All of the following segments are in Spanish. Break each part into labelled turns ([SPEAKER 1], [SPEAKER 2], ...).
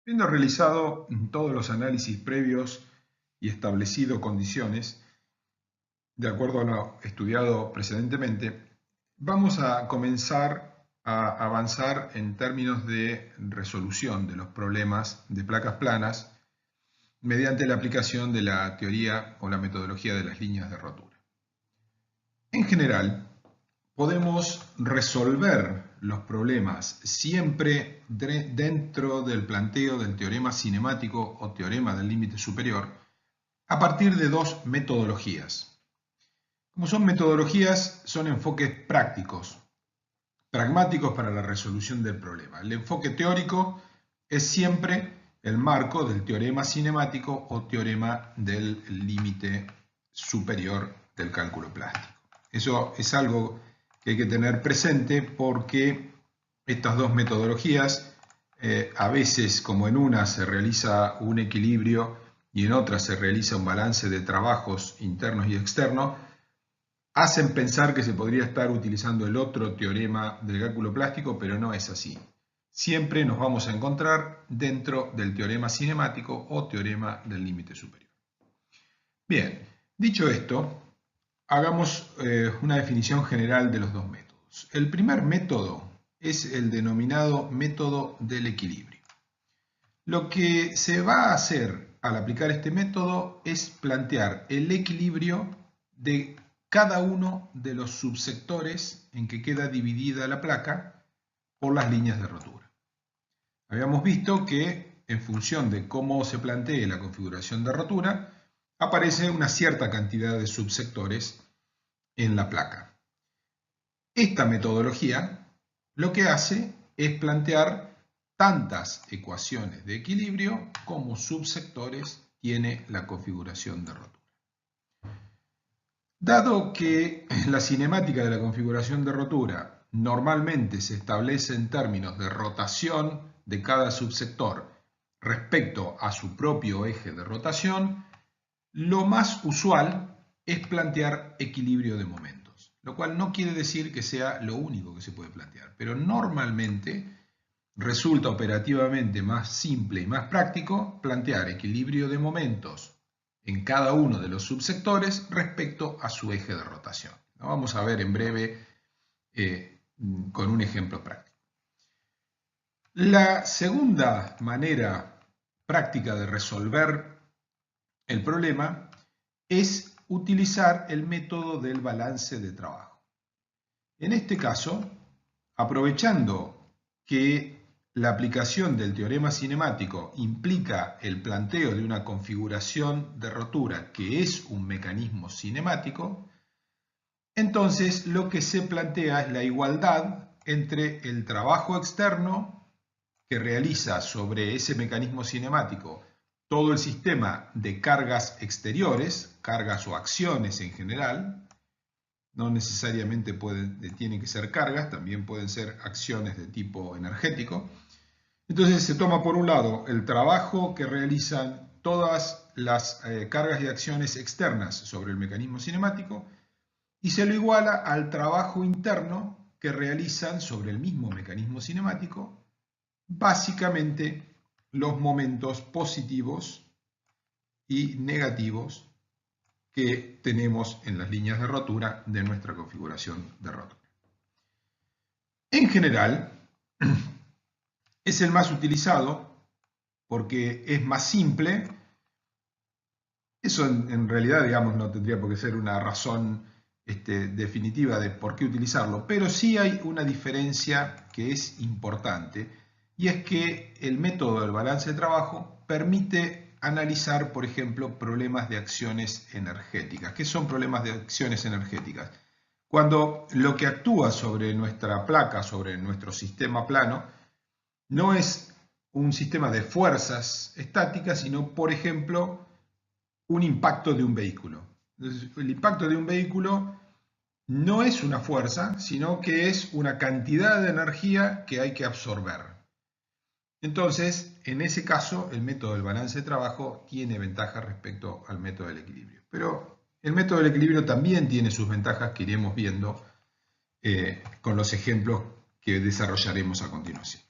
[SPEAKER 1] Habiendo realizado todos los análisis previos y establecido condiciones, de acuerdo a lo estudiado precedentemente, vamos a comenzar a avanzar en términos de resolución de los problemas de placas planas mediante la aplicación de la teoría o la metodología de las líneas de rotura. En general, podemos resolver los problemas siempre dentro del planteo del teorema cinemático o teorema del límite superior a partir de dos metodologías. Como son metodologías, son enfoques prácticos, pragmáticos para la resolución del problema. El enfoque teórico es siempre el marco del teorema cinemático o teorema del límite superior del cálculo plástico. Eso es algo que hay que tener presente porque estas dos metodologías, a veces como en una se realiza un equilibrio y en otra se realiza un balance de trabajos internos y externos, hacen pensar que se podría estar utilizando el otro teorema del cálculo plástico, pero no es así. Siempre nos vamos a encontrar dentro del teorema cinemático o teorema del límite superior. Bien, dicho esto, hagamos una definición general de los dos métodos. El primer método es el denominado método del equilibrio. Lo que se va a hacer al aplicar este método es plantear el equilibrio de cada uno de los subsectores en que queda dividida la placa por las líneas de rotura. Habíamos visto que en función de cómo se plantee la configuración de rotura, aparece una cierta cantidad de subsectores en la placa. Esta metodología lo que hace es plantear tantas ecuaciones de equilibrio como subsectores tiene la configuración de rotura. Dado que la cinemática de la configuración de rotura normalmente se establece en términos de rotación de cada subsector respecto a su propio eje de rotación, lo más usual es plantear equilibrio de momentos, lo cual no quiere decir que sea lo único que se puede plantear, pero normalmente resulta operativamente más simple y más práctico plantear equilibrio de momentos en cada uno de los subsectores respecto a su eje de rotación. Lo vamos a ver en breve con un ejemplo práctico. La segunda manera práctica de resolver el problema es utilizar el método del balance de trabajo. En este caso, aprovechando que la aplicación del teorema cinemático implica el planteo de una configuración de rotura que es un mecanismo cinemático, entonces lo que se plantea es la igualdad entre el trabajo externo que realiza sobre ese mecanismo cinemático todo el sistema de cargas exteriores, cargas o acciones en general, no necesariamente tienen que ser cargas, también pueden ser acciones de tipo energético. Entonces se toma por un lado el trabajo que realizan todas las cargas y acciones externas sobre el mecanismo cinemático y se lo iguala al trabajo interno que realizan sobre el mismo mecanismo cinemático, básicamente los momentos positivos y negativos que tenemos en las líneas de rotura de nuestra configuración de rotura. En general, es el más utilizado porque es más simple. Eso en realidad, digamos, no tendría por qué ser una razón definitiva de por qué utilizarlo, pero sí hay una diferencia que es importante, y es que el método del balance de trabajo permite analizar, por ejemplo, problemas de acciones energéticas. ¿Qué son problemas de acciones energéticas? Cuando lo que actúa sobre nuestra placa, sobre nuestro sistema plano, no es un sistema de fuerzas estáticas, sino, por ejemplo, un impacto de un vehículo. Entonces, el impacto de un vehículo no es una fuerza, sino que es una cantidad de energía que hay que absorber. Entonces, en ese caso, el método del balance de trabajo tiene ventajas respecto al método del equilibrio. Pero el método del equilibrio también tiene sus ventajas que iremos viendo con los ejemplos que desarrollaremos a continuación.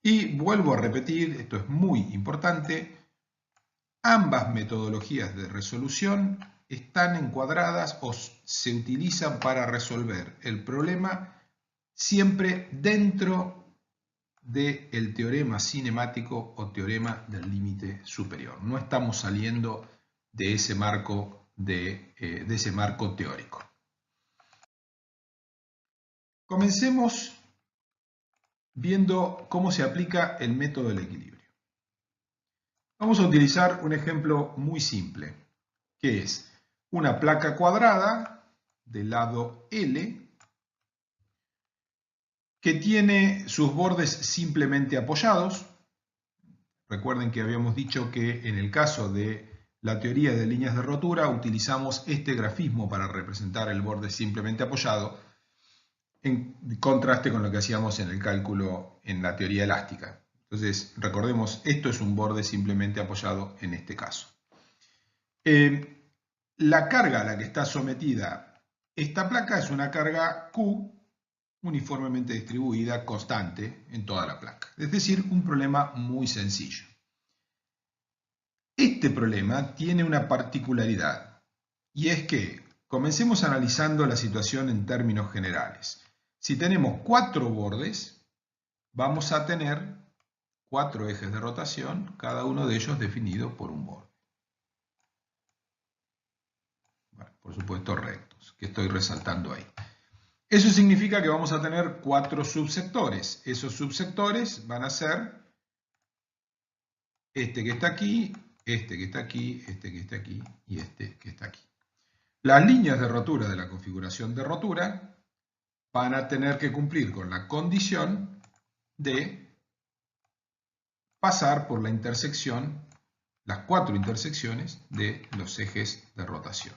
[SPEAKER 1] Y vuelvo a repetir, esto es muy importante, ambas metodologías de resolución están encuadradas o se utilizan para resolver el problema siempre dentro del teorema cinemático o teorema del límite superior. No estamos saliendo de ese marco, ese marco teórico. Comencemos viendo cómo se aplica el método del equilibrio. Vamos a utilizar un ejemplo muy simple, que es una placa cuadrada del lado L que tiene sus bordes simplemente apoyados. Recuerden que habíamos dicho que en el caso de la teoría de líneas de rotura utilizamos este grafismo para representar el borde simplemente apoyado, en contraste con lo que hacíamos en el cálculo en la teoría elástica. Entonces, recordemos, esto es un borde simplemente apoyado en este caso. La carga a la que está sometida esta placa es una carga Q uniformemente distribuida, constante en toda la placa. Es decir, un problema muy sencillo. Este problema tiene una particularidad, y es que comencemos analizando la situación en términos generales. Si tenemos 4 bordes, vamos a tener 4 ejes de rotación, cada uno de ellos definido por un borde. Bueno, por supuesto rectos, que estoy resaltando ahí. Eso significa que vamos a tener 4 subsectores. Esos subsectores van a ser este que está aquí, este que está aquí, este que está aquí y este que está aquí. Las líneas de rotura de la configuración de rotura van a tener que cumplir con la condición de pasar por la intersección, las 4 intersecciones de los ejes de rotación.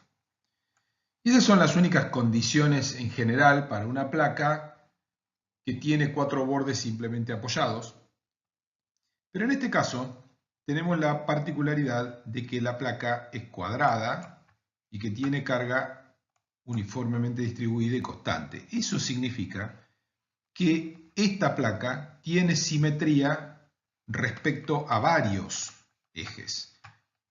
[SPEAKER 1] Y esas son las únicas condiciones en general para una placa que tiene 4 bordes simplemente apoyados. Pero en este caso tenemos la particularidad de que la placa es cuadrada y que tiene carga uniformemente distribuida y constante. Eso significa que esta placa tiene simetría respecto a varios ejes.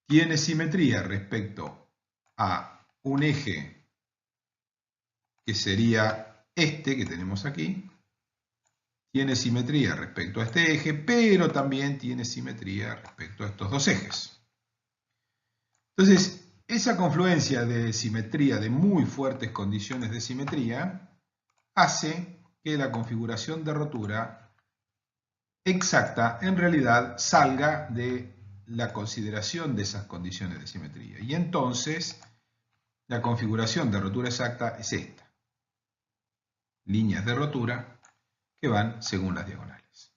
[SPEAKER 1] Tiene simetría respecto a un eje que sería este que tenemos aquí. Tiene simetría respecto a este eje, pero también tiene simetría respecto a estos dos ejes. Entonces, esa confluencia de simetría, de muy fuertes condiciones de simetría, hace que la configuración de rotura exacta en realidad salga de la consideración de esas condiciones de simetría. Y entonces, la configuración de rotura exacta es esta. Líneas de rotura que van según las diagonales.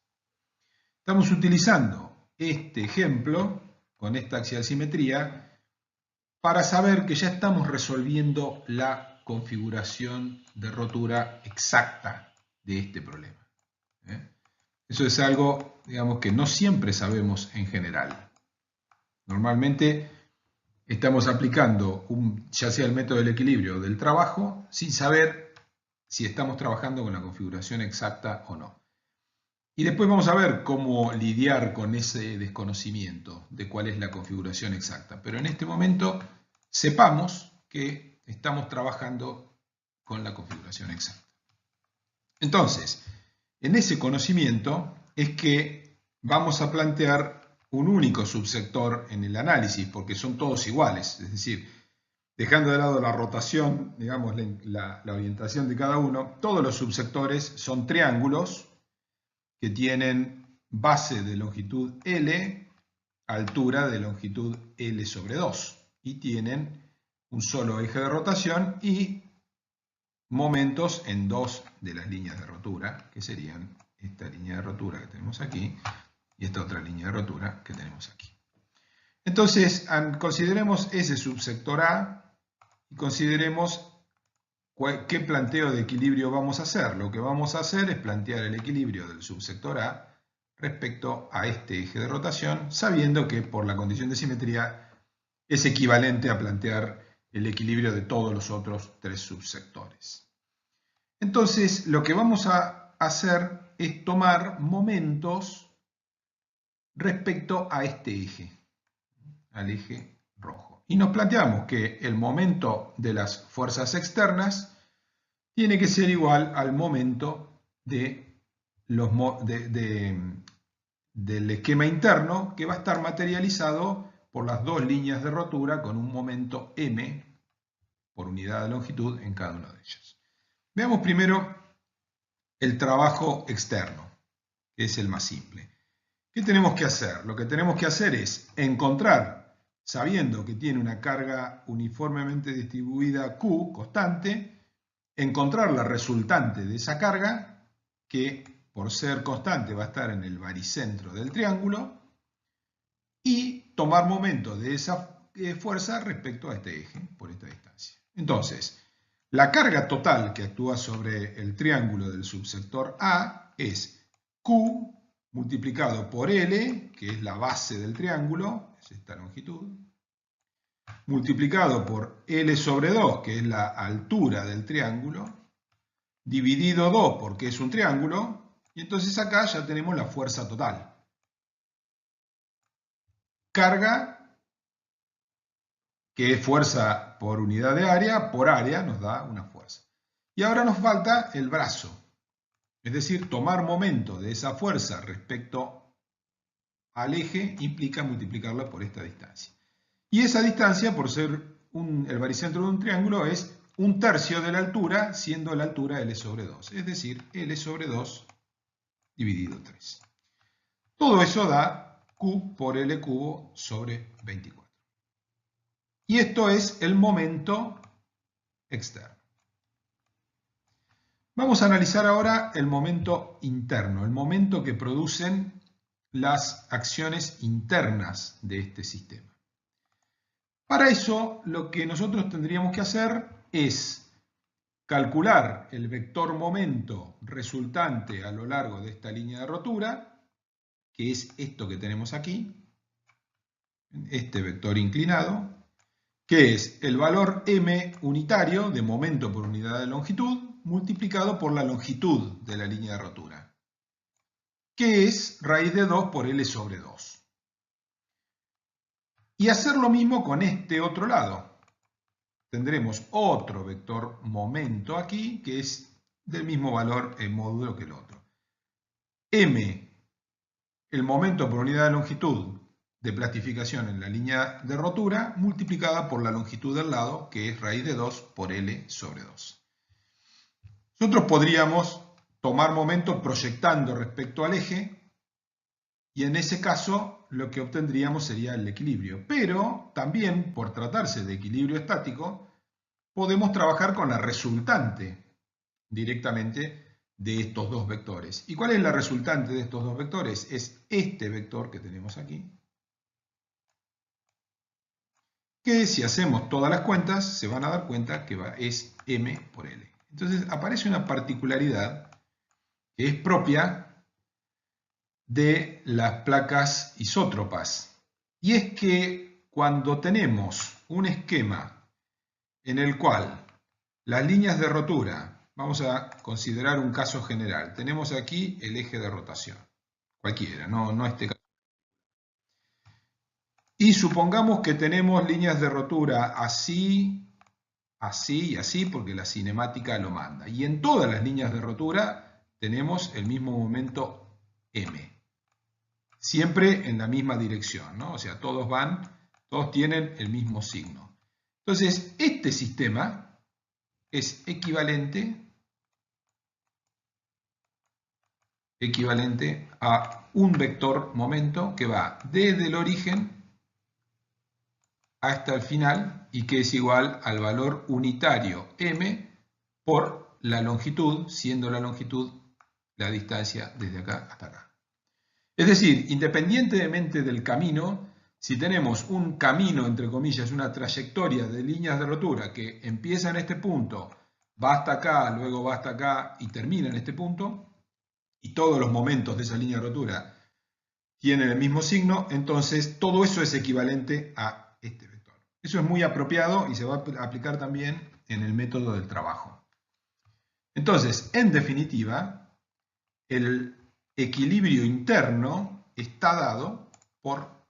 [SPEAKER 1] Estamos utilizando este ejemplo con esta axial simetría para saber que ya estamos resolviendo la configuración de rotura exacta de este problema. Eso es algo, digamos, que no siempre sabemos en general. Normalmente estamos aplicando ya sea el método del equilibrio o del trabajo sin saber si estamos trabajando con la configuración exacta o no. Y después vamos a ver cómo lidiar con ese desconocimiento de cuál es la configuración exacta. Pero en este momento sepamos que estamos trabajando con la configuración exacta. Entonces, en ese conocimiento es que vamos a plantear un único subsector en el análisis, porque son todos iguales, es decir, dejando de lado la rotación, digamos, la orientación de cada uno, todos los subsectores son triángulos que tienen base de longitud L, altura de longitud L sobre 2, y tienen un solo eje de rotación y momentos en 2 de las líneas de rotura, que serían esta línea de rotura que tenemos aquí y esta otra línea de rotura que tenemos aquí. Entonces, consideremos ese subsector A y consideremos qué planteo de equilibrio vamos a hacer. Lo que vamos a hacer es plantear el equilibrio del subsector A respecto a este eje de rotación, sabiendo que por la condición de simetría es equivalente a plantear el equilibrio de todos los otros 3 subsectores. Entonces, lo que vamos a hacer es tomar momentos respecto a este eje, al eje rojo. Y nos planteamos que el momento de las fuerzas externas tiene que ser igual al momento del esquema interno, que va a estar materializado por las dos líneas de rotura con un momento m por unidad de longitud en cada uno de ellos. Veamos primero el trabajo externo, que es el más simple. ¿Qué tenemos que hacer? Lo que tenemos que hacer es encontrar, sabiendo que tiene una carga uniformemente distribuida Q constante, encontrar la resultante de esa carga, que por ser constante va a estar en el baricentro del triángulo, y tomar momento de esa fuerza respecto a este eje, por esta distancia. Entonces, la carga total que actúa sobre el triángulo del subsector A es Q multiplicado por L, que es la base del triángulo, es esta longitud, multiplicado por L sobre 2, que es la altura del triángulo, dividido 2 porque es un triángulo, y entonces acá ya tenemos la fuerza total. Carga, que es fuerza por unidad de área, por área nos da una fuerza. Y ahora nos falta el brazo, es decir, tomar momento de esa fuerza respecto al eje implica multiplicarla por esta distancia. Y esa distancia, por ser el baricentro de un triángulo, es 1/3 de la altura, siendo la altura L sobre 2, es decir, L sobre 2 dividido 3. Todo eso da Q por L cubo sobre 24. Y esto es el momento externo. Vamos a analizar ahora el momento interno, el momento que producen las acciones internas de este sistema. Para eso, lo que nosotros tendríamos que hacer es calcular el vector momento resultante a lo largo de esta línea de rotura, que es esto que tenemos aquí, este vector inclinado, que es el valor m unitario de momento por unidad de longitud multiplicado por la longitud de la línea de rotura, que es raíz de 2 por L sobre 2. Y hacer lo mismo con este otro lado. Tendremos otro vector momento aquí, que es del mismo valor en módulo que el otro. M, el momento por unidad de longitud de plastificación en la línea de rotura, multiplicada por la longitud del lado, que es raíz de 2 por L sobre 2. Nosotros podríamos tomar momento proyectando respecto al eje, y en ese caso lo que obtendríamos sería el equilibrio. Pero también, por tratarse de equilibrio estático, podemos trabajar con la resultante directamente de estos dos vectores. ¿Y cuál es la resultante de estos dos vectores? Es este vector que tenemos aquí, que si hacemos todas las cuentas se van a dar cuenta que es m por L. Entonces aparece una particularidad que es propia de las placas isótropas, y es que cuando tenemos un esquema en el cual las líneas de rotura, vamos a considerar un caso general, tenemos aquí el eje de rotación, cualquiera, no este caso. Y supongamos que tenemos líneas de rotura así, así y así, porque la cinemática lo manda. Y en todas las líneas de rotura tenemos el mismo momento m. Siempre en la misma dirección, ¿no? O sea, todos tienen el mismo signo. Entonces, este sistema es equivalente a un vector momento que va desde el origen hasta el final y que es igual al valor unitario m por la longitud, siendo la longitud la distancia desde acá hasta acá. Es decir, independientemente del camino, si tenemos un camino, entre comillas, una trayectoria de líneas de rotura que empieza en este punto, va hasta acá, luego va hasta acá y termina en este punto, y todos los momentos de esa línea de rotura tienen el mismo signo, entonces todo eso es equivalente a este vector. Eso es muy apropiado y se va a aplicar también en el método del trabajo. Entonces, en definitiva, el equilibrio interno está dado por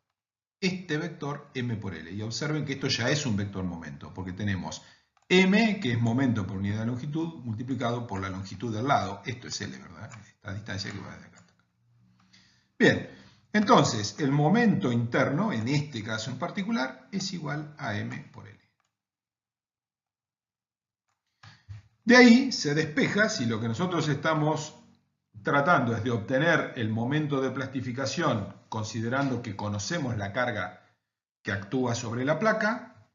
[SPEAKER 1] este vector m por L. Y observen que esto ya es un vector momento, porque tenemos m, que es momento por unidad de longitud, multiplicado por la longitud del lado. Esto es L, ¿verdad? Esta distancia que va de acá. Bien, entonces el momento interno, en este caso en particular, es igual a m por L. De ahí se despeja si lo que nosotros estamos tratando es de obtener el momento de plastificación considerando que conocemos la carga que actúa sobre la placa,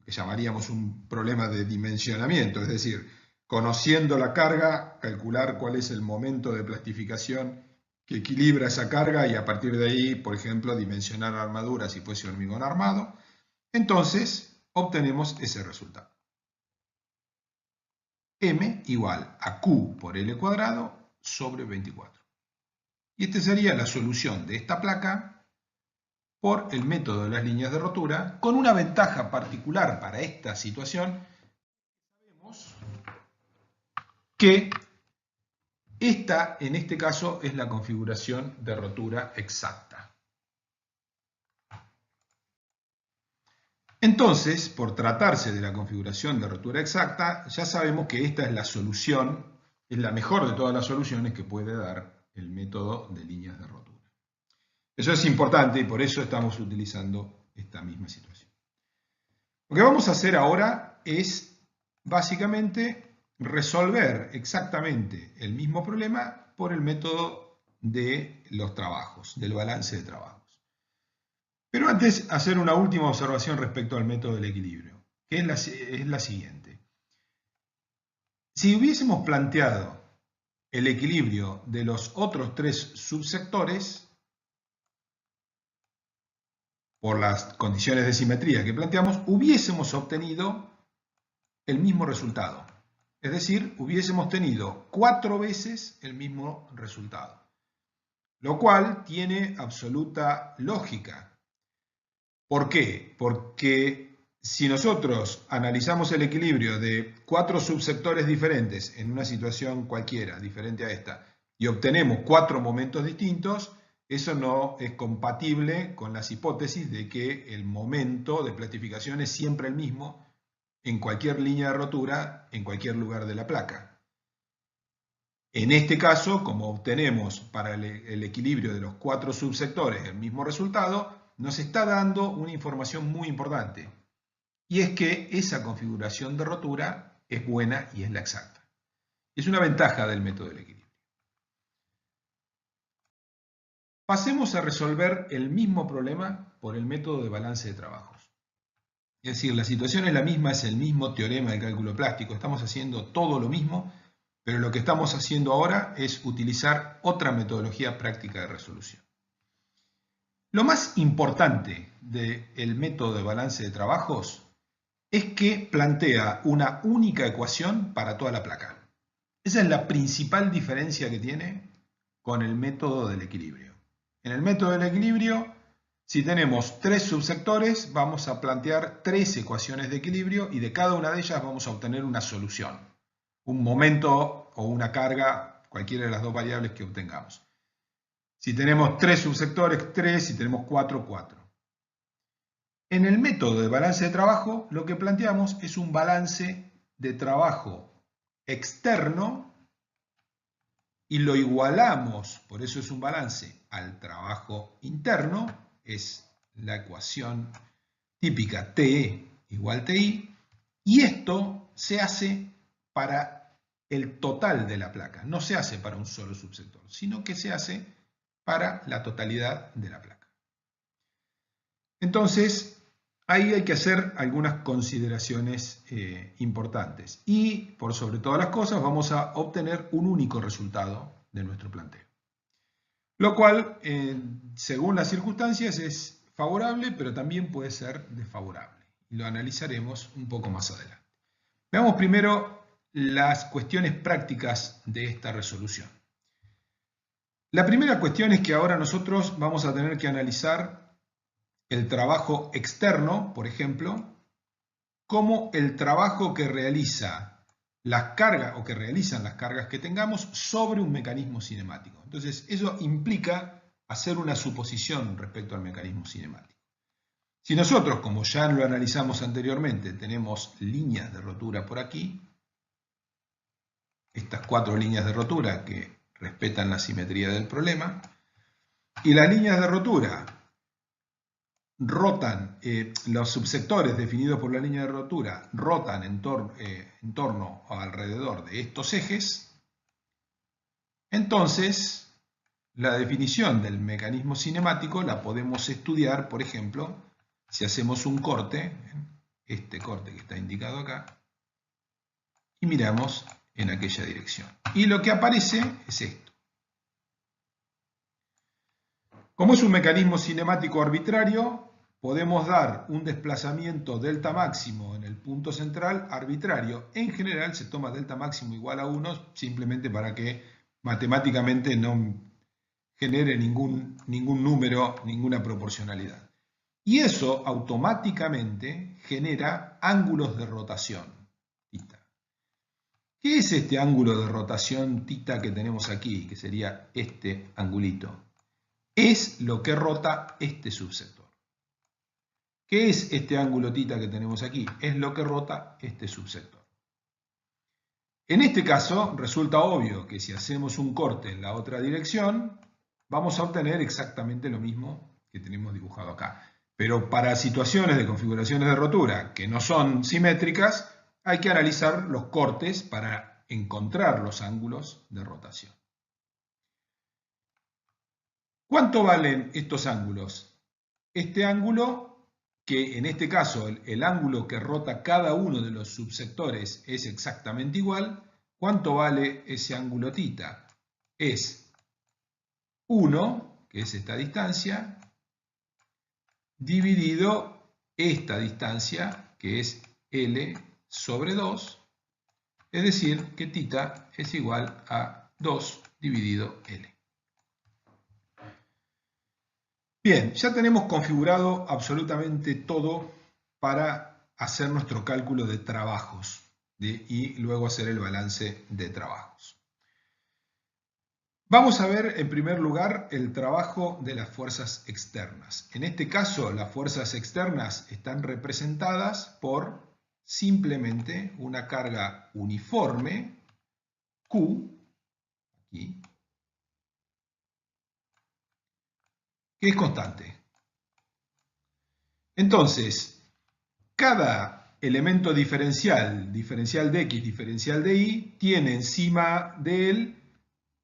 [SPEAKER 1] que llamaríamos un problema de dimensionamiento, es decir, conociendo la carga, calcular cuál es el momento de plastificación que equilibra esa carga y a partir de ahí, por ejemplo, dimensionar la armadura si fuese hormigón armado, entonces obtenemos ese resultado. M igual a Q por L cuadrado sobre 24. Y esta sería la solución de esta placa por el método de las líneas de rotura, con una ventaja particular para esta situación. Sabemos que esta, en este caso, es la configuración de rotura exacta. Entonces, por tratarse de la configuración de rotura exacta, ya sabemos que esta es la solución, es la mejor de todas las soluciones que puede dar el método de líneas de rotura. Eso es importante y por eso estamos utilizando esta misma situación. Lo que vamos a hacer ahora es, básicamente, resolver exactamente el mismo problema por el método de los trabajos, del balance de trabajos. Pero antes, hacer una última observación respecto al método del equilibrio, que es la siguiente. Si hubiésemos planteado el equilibrio de los otros tres subsectores, por las condiciones de simetría que planteamos, hubiésemos obtenido el mismo resultado. Es decir, hubiésemos tenido 4 veces el mismo resultado. Lo cual tiene absoluta lógica. ¿Por qué? Porque si nosotros analizamos el equilibrio de 4 subsectores diferentes en una situación cualquiera, diferente a esta, y obtenemos 4 momentos distintos, eso no es compatible con las hipótesis de que el momento de plastificación es siempre el mismo en cualquier línea de rotura, en cualquier lugar de la placa. En este caso, como obtenemos para el equilibrio de los 4 subsectores el mismo resultado, nos está dando una información muy importante, y es que esa configuración de rotura es buena y es la exacta. Es una ventaja del método del equilibrio. Pasemos a resolver el mismo problema por el método de balance de trabajos. Es decir, la situación es la misma, es el mismo teorema de cálculo plástico, estamos haciendo todo lo mismo, pero lo que estamos haciendo ahora es utilizar otra metodología práctica de resolución. Lo más importante del método de balance de trabajos es que plantea una única ecuación para toda la placa. Esa es la principal diferencia que tiene con el método del equilibrio. En el método del equilibrio, si tenemos 3 subsectores, vamos a plantear 3 ecuaciones de equilibrio y de cada una de ellas vamos a obtener una solución, un momento o una carga, cualquiera de las dos variables que obtengamos. Si tenemos 3 subsectores, 3, si tenemos 4, 4. En el método de balance de trabajo, lo que planteamos es un balance de trabajo externo y lo igualamos, por eso es un balance, al trabajo interno, es la ecuación típica TE igual TI, y esto se hace para el total de la placa, no se hace para un solo subsector, sino que se hace para la totalidad de la placa. Entonces, ahí hay que hacer algunas consideraciones importantes y, por sobre todas las cosas, vamos a obtener un único resultado de nuestro planteo. Lo cual, según las circunstancias, es favorable, pero también puede ser desfavorable. Y lo analizaremos un poco más adelante. Veamos primero las cuestiones prácticas de esta resolución. La primera cuestión es que ahora nosotros vamos a tener que analizar el trabajo externo, por ejemplo, como el trabajo que realiza las cargas o que realizan las cargas que tengamos sobre un mecanismo cinemático. Entonces, eso implica hacer una suposición respecto al mecanismo cinemático. Si nosotros, como ya lo analizamos anteriormente, tenemos líneas de rotura por aquí, estas 4 líneas de rotura que respetan la simetría del problema, y las líneas de rotura rotan, los subsectores definidos por la línea de rotura rotan en torno o alrededor de estos ejes, entonces la definición del mecanismo cinemático la podemos estudiar, por ejemplo, si hacemos un corte, este corte que está indicado acá, y miramos en aquella dirección. Y lo que aparece es esto. Como es un mecanismo cinemático arbitrario, podemos dar un desplazamiento delta máximo en el punto central arbitrario. En general se toma delta máximo igual a 1 simplemente para que matemáticamente no genere ningún número, ninguna proporcionalidad. Y eso automáticamente genera ángulos de rotación, θ. ¿Qué es este ángulo de rotación θ que tenemos aquí, que sería este angulito? Es lo que rota este subsector. ¿Qué es este ángulo θ que tenemos aquí? Es lo que rota este subsector. En este caso resulta obvio que si hacemos un corte en la otra dirección, vamos a obtener exactamente lo mismo que tenemos dibujado acá. Pero para situaciones de configuraciones de rotura que no son simétricas, hay que analizar los cortes para encontrar los ángulos de rotación. ¿Cuánto valen estos ángulos? Este ángulo, que en este caso el ángulo que rota cada uno de los subsectores es exactamente igual, ¿cuánto vale ese ángulo θ? Es 1, que es esta distancia, dividido esta distancia, que es L sobre 2, es decir, que θ es igual a 2 dividido L. Bien, ya tenemos configurado absolutamente todo para hacer nuestro cálculo de trabajos y luego hacer el balance de trabajos. Vamos a ver en primer lugar el trabajo de las fuerzas externas. En este caso, las fuerzas externas están representadas por simplemente una carga uniforme, Q, aquí, que es constante. Entonces, cada elemento diferencial de X, diferencial de Y, tiene encima de él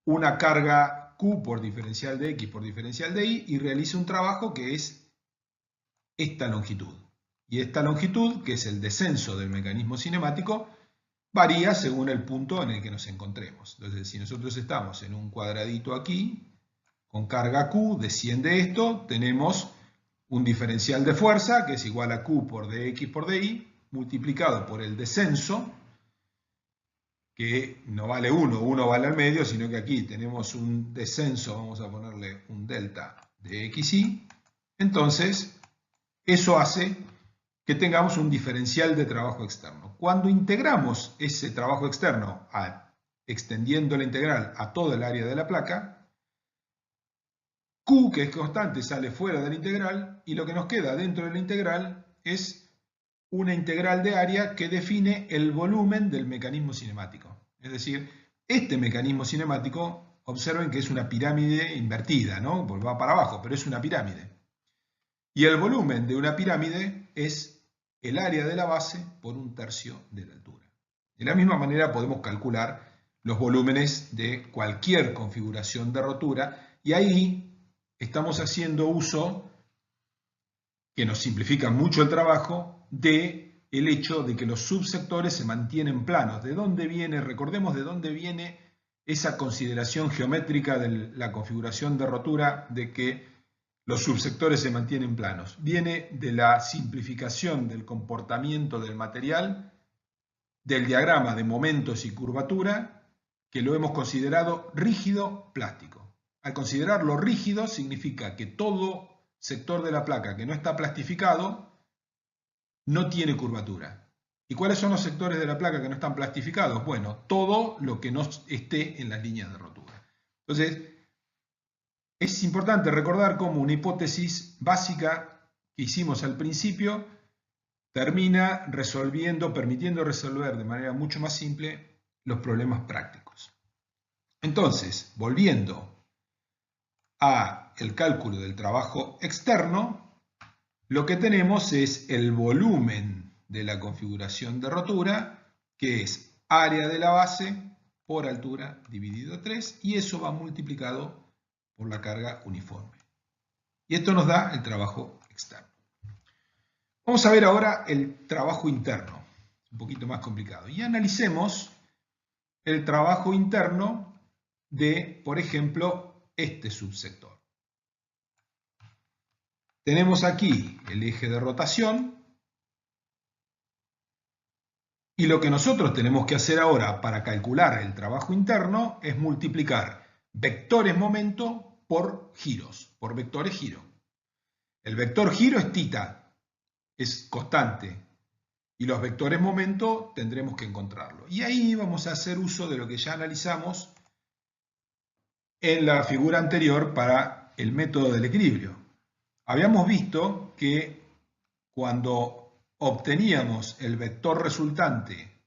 [SPEAKER 1] una carga Q por diferencial de X por diferencial de Y y realiza un trabajo que es esta longitud. Y esta longitud, que es el descenso del mecanismo cinemático, varía según el punto en el que nos encontremos. Entonces, si nosotros estamos en un cuadradito aquí, con carga Q, desciende esto, tenemos un diferencial de fuerza que es igual a Q por dx por dy multiplicado por el descenso, que no vale 1, 1 vale al medio, sino que aquí tenemos un descenso, vamos a ponerle un delta de xy, entonces eso hace que tengamos un diferencial de trabajo externo. Cuando integramos ese trabajo externo extendiendo la integral a toda el área de la placa, Q, que es constante, sale fuera de la integral y lo que nos queda dentro de la integral es una integral de área que define el volumen del mecanismo cinemático. Es decir, este mecanismo cinemático, observen que es una pirámide invertida, ¿no? Porque va para abajo, pero es una pirámide. Y el volumen de una pirámide es el área de la base por 1/3 de la altura. De la misma manera podemos calcular los volúmenes de cualquier configuración de rotura y ahí estamos haciendo uso, que nos simplifica mucho el trabajo, del hecho de que los subsectores se mantienen planos. ¿De dónde viene? Recordemos de dónde viene esa consideración geométrica de la configuración de rotura de que los subsectores se mantienen planos. Viene de la simplificación del comportamiento del material, del diagrama de momentos y curvatura, que lo hemos considerado rígido plástico. Al considerarlo rígido significa que todo sector de la placa que no está plastificado no tiene curvatura. ¿Y cuáles son los sectores de la placa que no están plastificados? Bueno, todo lo que no esté en las líneas de rotura. Entonces, Es importante recordar cómo una hipótesis básica que hicimos al principio termina permitiendo resolver de manera mucho más simple los problemas prácticos. Entonces, volviendo al cálculo del trabajo externo, lo que tenemos es el volumen de la configuración de rotura, que es área de la base por altura dividido 3, y eso va multiplicado por la carga uniforme. Y esto nos da el trabajo externo. Vamos a ver ahora el trabajo interno, un poquito más complicado. Y analicemos el trabajo interno de, por ejemplo, este subsector. Tenemos aquí el eje de rotación. Y lo que nosotros tenemos que hacer ahora para calcular el trabajo interno es multiplicar vectores momento por giros, por vectores giro. El vector giro es θ, es constante, y los vectores momento tendremos que encontrarlo. Y ahí vamos a hacer uso de lo que ya analizamos en la figura anterior para el método del equilibrio. Habíamos visto que cuando obteníamos el vector resultante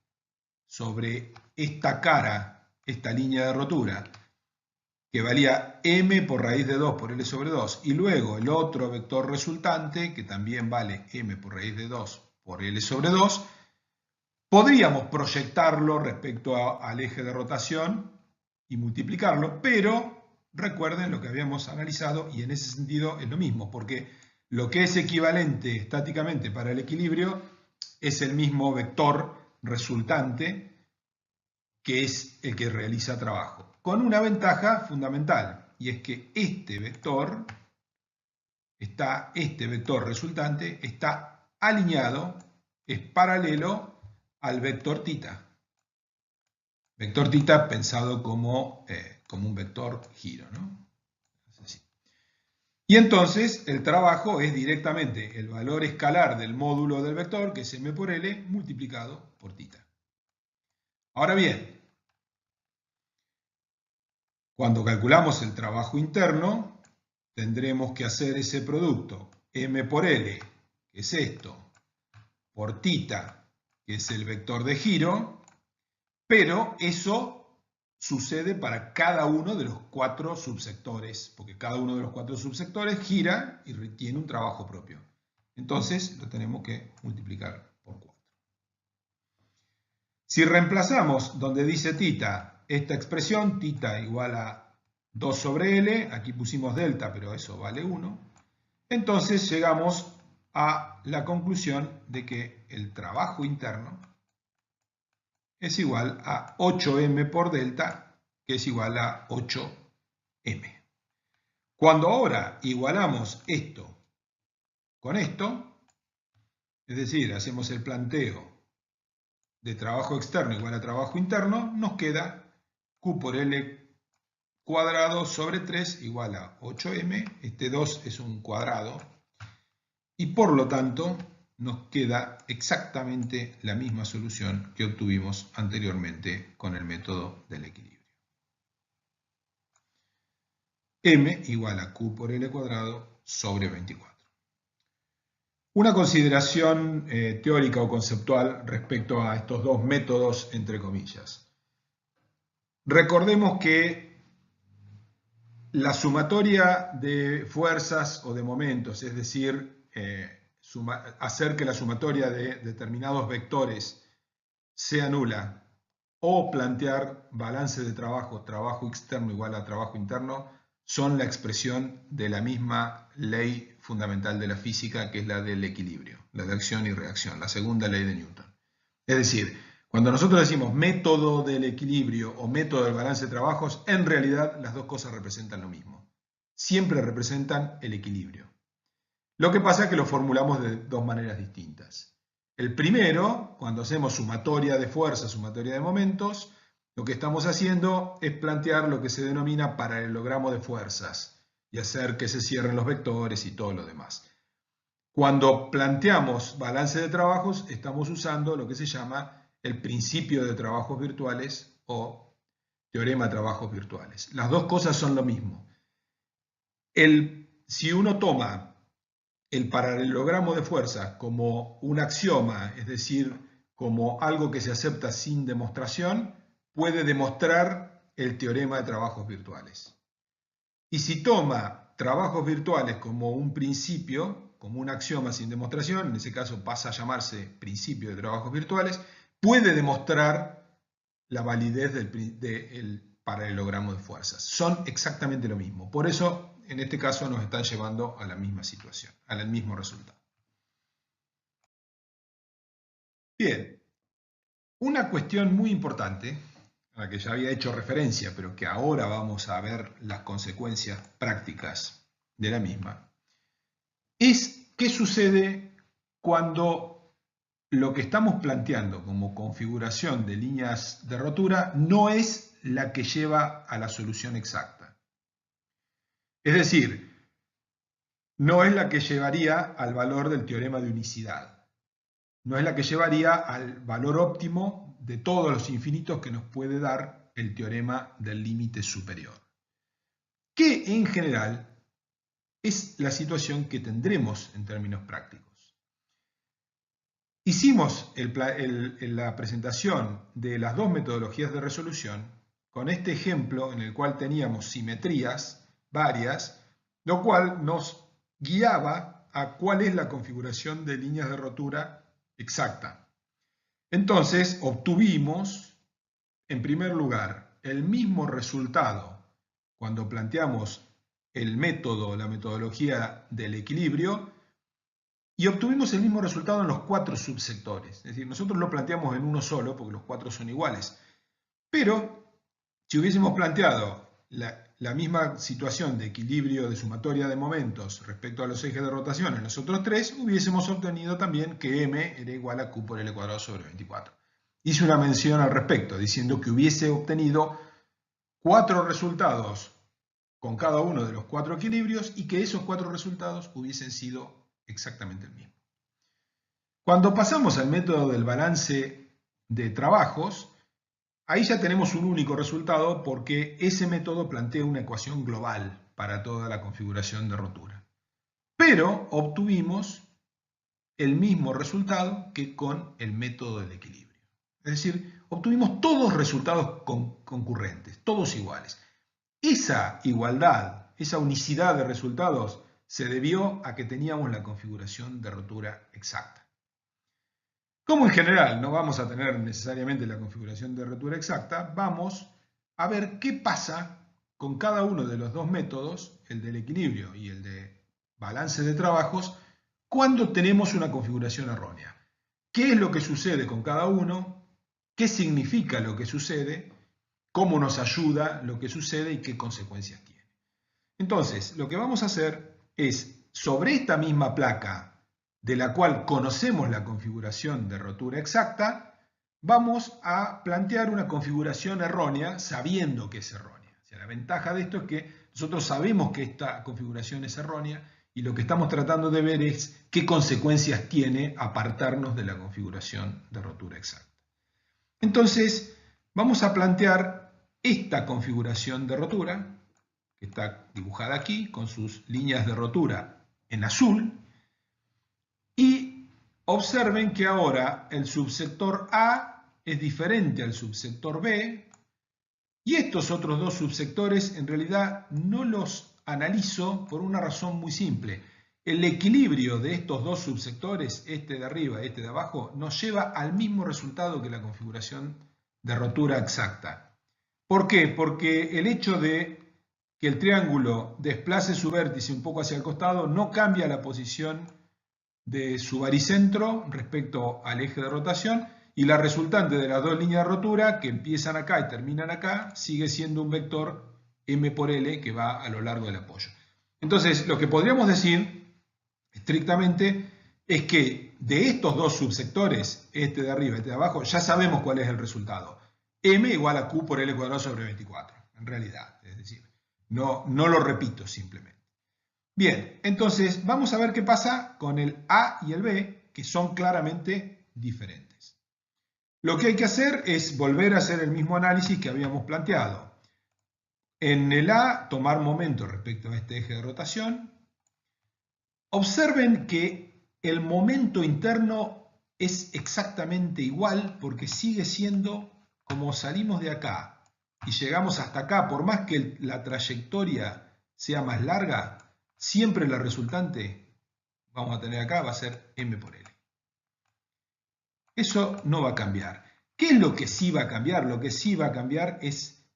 [SPEAKER 1] sobre esta cara, esta línea de rotura, que valía m por raíz de 2 por L sobre 2, y luego el otro vector resultante, que también vale m por raíz de 2 por L sobre 2, podríamos proyectarlo respecto al eje de rotación y multiplicarlo, pero recuerden lo que habíamos analizado y en ese sentido es lo mismo, porque lo que es equivalente estáticamente para el equilibrio es el mismo vector resultante, que es el que realiza trabajo, con una ventaja fundamental, y es que este vector resultante está alineado, es paralelo al vector θ. Vector θ pensado como un vector giro, ¿no? Así. Y entonces el trabajo es directamente el valor escalar del módulo del vector, que es m por L, multiplicado por θ. Ahora bien, cuando calculamos el trabajo interno, tendremos que hacer ese producto m por L, que es esto, por θ, que es el vector de giro, pero eso sucede para cada uno de los 4 subsectores, porque cada uno de los 4 subsectores gira y tiene un trabajo propio. Entonces lo tenemos que multiplicar por 4. Si reemplazamos donde dice θ esta expresión, θ igual a 2 sobre L, aquí pusimos delta, pero eso vale 1, entonces llegamos a la conclusión de que el trabajo interno es igual a 8m por delta, que es igual a 8m. Cuando ahora igualamos esto con esto, es decir, hacemos el planteo de trabajo externo igual a trabajo interno, nos queda Q por L cuadrado sobre 3 igual a 8m, este 2 es un cuadrado, y por lo tanto nos queda exactamente la misma solución que obtuvimos anteriormente con el método del equilibrio. M igual a Q por L cuadrado sobre 24. Una consideración teórica o conceptual respecto a estos dos métodos, entre comillas. Recordemos que la sumatoria de fuerzas o de momentos, es decir, hacer que la sumatoria de determinados vectores sea nula, o plantear balance de trabajo, trabajo externo igual a trabajo interno, son la expresión de la misma ley fundamental de la física, que es la del equilibrio, la de acción y reacción, la segunda ley de Newton. Es decir, cuando nosotros decimos método del equilibrio o método del balance de trabajos, en realidad las dos cosas representan lo mismo. Siempre representan el equilibrio. Lo que pasa es que lo formulamos de dos maneras distintas. El primero, cuando hacemos sumatoria de fuerzas, sumatoria de momentos, lo que estamos haciendo es plantear lo que se denomina paralelogramo de fuerzas y hacer que se cierren los vectores y todo lo demás. Cuando planteamos balance de trabajos, estamos usando lo que se llama el principio de trabajos virtuales o teorema de trabajos virtuales. Las dos cosas son lo mismo. Si uno toma el paralelogramo de fuerzas como un axioma, es decir, como algo que se acepta sin demostración, puede demostrar el teorema de trabajos virtuales. Y si toma trabajos virtuales como un principio, como un axioma sin demostración, en ese caso pasa a llamarse principio de trabajos virtuales, puede demostrar la validez del paralelogramo de fuerzas. Son exactamente lo mismo. Por eso, en este caso, nos están llevando a la misma situación, al mismo resultado. Bien, una cuestión muy importante, a la que ya había hecho referencia, pero que ahora vamos a ver las consecuencias prácticas de la misma, es qué sucede cuando lo que estamos planteando como configuración de líneas de rotura no es la que lleva a la solución exacta. Es decir, no es la que llevaría al valor del teorema de unicidad. No es la que llevaría al valor óptimo de todos los infinitos que nos puede dar el teorema del límite superior. Que en general es la situación que tendremos en términos prácticos. Hicimos la presentación de las dos metodologías de resolución con este ejemplo en el cual teníamos simetrías varias, lo cual nos guiaba a cuál es la configuración de líneas de rotura exacta. Entonces obtuvimos, en primer lugar, el mismo resultado cuando planteamos el método, la metodología del equilibrio, y obtuvimos el mismo resultado en los 4 subsectores. Es decir, nosotros lo planteamos en uno solo, porque los 4 son iguales. Pero, si hubiésemos planteado la misma situación de equilibrio de sumatoria de momentos respecto a los ejes de rotación en los otros 3, hubiésemos obtenido también que m era igual a q por l cuadrado sobre 24. Hice una mención al respecto, diciendo que hubiese obtenido 4 resultados con cada uno de los 4 equilibrios y que esos 4 resultados hubiesen sido exactamente el mismo. Cuando pasamos al método del balance de trabajos, ahí ya tenemos un único resultado porque ese método plantea una ecuación global para toda la configuración de rotura. Pero obtuvimos el mismo resultado que con el método del equilibrio. Es decir, obtuvimos todos resultados concurrentes, todos iguales. Esa igualdad, esa unicidad de resultados se debió a que teníamos la configuración de rotura exacta. Como en general no vamos a tener necesariamente la configuración de rotura exacta, vamos a ver qué pasa con cada uno de los dos métodos, el del equilibrio y el de balance de trabajos, cuando tenemos una configuración errónea. ¿Qué es lo que sucede con cada uno? ¿Qué significa lo que sucede? ¿Cómo nos ayuda lo que sucede y qué consecuencias tiene? Entonces, lo que vamos a hacer es, sobre esta misma placa, de la cual conocemos la configuración de rotura exacta, vamos a plantear una configuración errónea sabiendo que es errónea. O sea, la ventaja de esto es que nosotros sabemos que esta configuración es errónea y lo que estamos tratando de ver es qué consecuencias tiene apartarnos de la configuración de rotura exacta. Entonces, vamos a plantear esta configuración de rotura, que está dibujada aquí, con sus líneas de rotura en azul, y observen que ahora el subsector A es diferente al subsector B, y estos otros dos subsectores en realidad no los analizo por una razón muy simple. El equilibrio de estos dos subsectores, este de arriba y este de abajo, nos lleva al mismo resultado que la configuración de rotura exacta. ¿Por qué? Porque el hecho de que el triángulo desplace su vértice un poco hacia el costado no cambia la posición de su baricentro respecto al eje de rotación, y la resultante de las dos líneas de rotura que empiezan acá y terminan acá sigue siendo un vector m por l que va a lo largo del apoyo. Entonces, lo que podríamos decir estrictamente es que de estos dos subsectores, este de arriba y este de abajo, ya sabemos cuál es el resultado. M igual a q por l cuadrado sobre 24, en realidad. Es decir, no lo repito simplemente. Bien, entonces vamos a ver qué pasa con el A y el B, que son claramente diferentes. Lo que hay que hacer es volver a hacer el mismo análisis que habíamos planteado. En el A, tomar momento respecto a este eje de rotación. Observen que el momento interno es exactamente igual porque sigue siendo como salimos de acá y llegamos hasta acá, por más que la trayectoria sea más larga, siempre la resultante, vamos a tener acá, va a ser m por L. Eso no va a cambiar. ¿Qué es lo que sí va a cambiar? Lo que sí va a cambiar es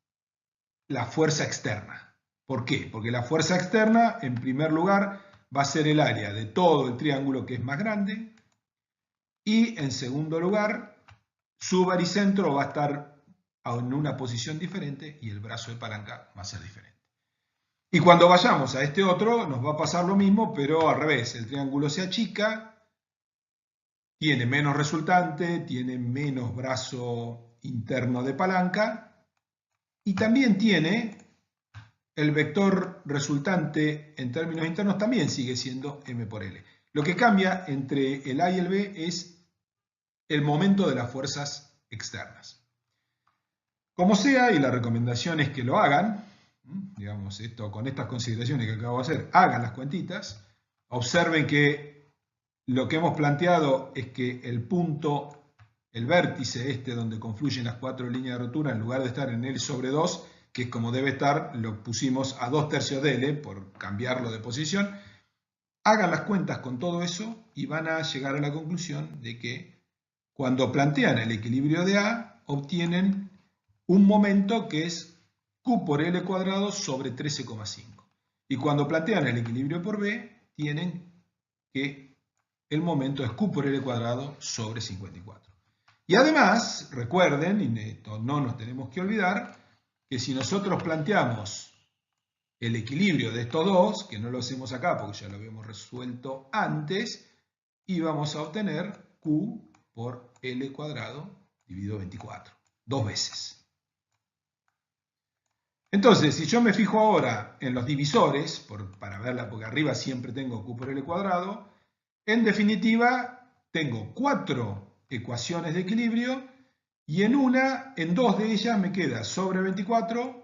[SPEAKER 1] la fuerza externa. ¿Por qué? Porque la fuerza externa, en primer lugar, va a ser el área de todo el triángulo que es más grande. Y en segundo lugar, su baricentro va a estar en una posición diferente y el brazo de palanca va a ser diferente. Y cuando vayamos a este otro, nos va a pasar lo mismo, pero al revés. El triángulo se achica, tiene menos resultante, tiene menos brazo interno de palanca y también tiene el vector resultante en términos internos, también sigue siendo m por L. Lo que cambia entre el A y el B es el momento de las fuerzas externas. Como sea, y la recomendación es que lo hagan, digamos, con estas consideraciones que acabo de hacer, hagan las cuentitas, observen que lo que hemos planteado es que el punto, el vértice donde confluyen las cuatro líneas de rotura, en lugar de estar en L sobre 2, que es como debe estar, lo pusimos a 2/3 de L por cambiarlo de posición. Hagan las cuentas con todo eso y van a llegar a la conclusión de que cuando plantean el equilibrio de A, obtienen un momento que es Q por L cuadrado sobre 13,5. Y cuando plantean el equilibrio por B, tienen que el momento es Q por L cuadrado sobre 54. Y además, recuerden, y esto no nos tenemos que olvidar, que si nosotros planteamos el equilibrio de estos dos, que no lo hacemos acá porque ya lo habíamos resuelto antes, íbamos a obtener Q por L cuadrado dividido 24, dos veces. Entonces, si yo me fijo ahora en los divisores, para verla, porque arriba siempre tengo Q por L cuadrado, en definitiva, tengo 4 ecuaciones de equilibrio y en dos de ellas me queda sobre 24,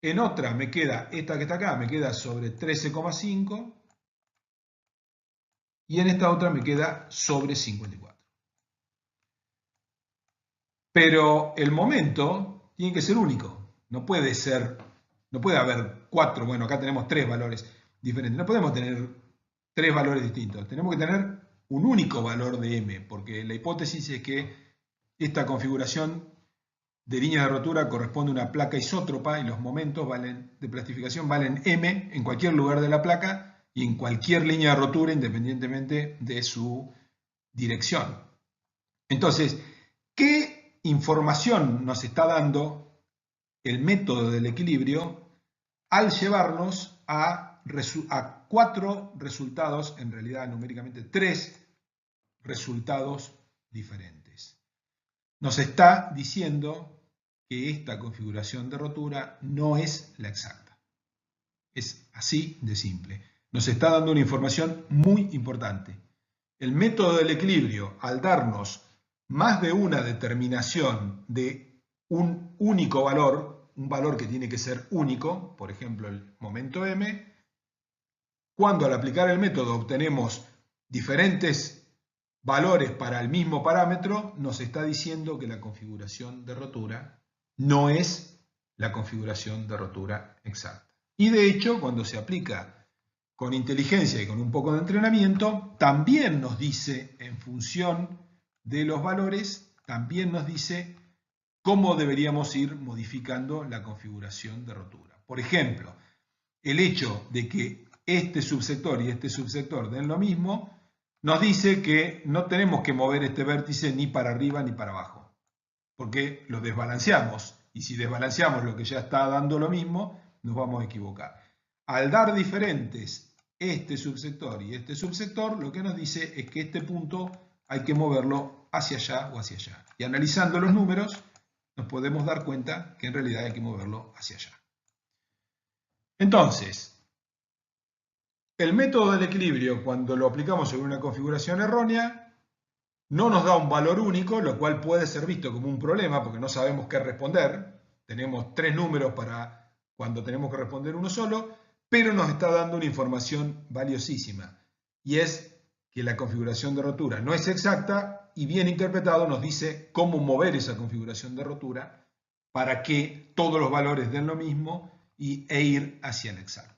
[SPEAKER 1] en otra me queda, esta que está acá, me queda sobre 13,5 y en esta otra me queda sobre 54. Pero el momento tiene que ser único, no puede haber 4, bueno, acá tenemos 3 valores diferentes, no podemos tener 3 valores distintos, tenemos que tener un único valor de m, porque la hipótesis es que esta configuración de líneas de rotura corresponde a una placa isótropa y los momentos de plastificación valen m en cualquier lugar de la placa y en cualquier línea de rotura independientemente de su dirección. Entonces, ¿qué información nos está dando el método del equilibrio al llevarnos a 4 resultados, en realidad numéricamente 3 resultados diferentes? Nos está diciendo que esta configuración de rotura no es la exacta. Es así de simple. Nos está dando una información muy importante. El método del equilibrio, al darnos más de una determinación de un único valor, un valor que tiene que ser único, por ejemplo el momento m, cuando al aplicar el método obtenemos diferentes valores para el mismo parámetro, nos está diciendo que la configuración de rotura no es la configuración de rotura exacta. Y de hecho, cuando se aplica con inteligencia y con un poco de entrenamiento, también nos dice, en función de los valores, también nos dice cómo deberíamos ir modificando la configuración de rotura. Por ejemplo, el hecho de que este subsector y este subsector den lo mismo, nos dice que no tenemos que mover este vértice ni para arriba ni para abajo, porque lo desbalanceamos, y si desbalanceamos lo que ya está dando lo mismo, nos vamos a equivocar. Al dar diferentes este subsector y este subsector, lo que nos dice es que este punto hay que moverlo hacia allá o hacia allá. Y analizando los números, nos podemos dar cuenta que en realidad hay que moverlo hacia allá. Entonces, el método del equilibrio, cuando lo aplicamos sobre una configuración errónea, no nos da un valor único, lo cual puede ser visto como un problema porque no sabemos qué responder. Tenemos 3 números para cuando tenemos que responder uno solo, pero nos está dando una información valiosísima. Y es que la configuración de rotura no es exacta y bien interpretado nos dice cómo mover esa configuración de rotura para que todos los valores den lo mismo e ir hacia el exacto.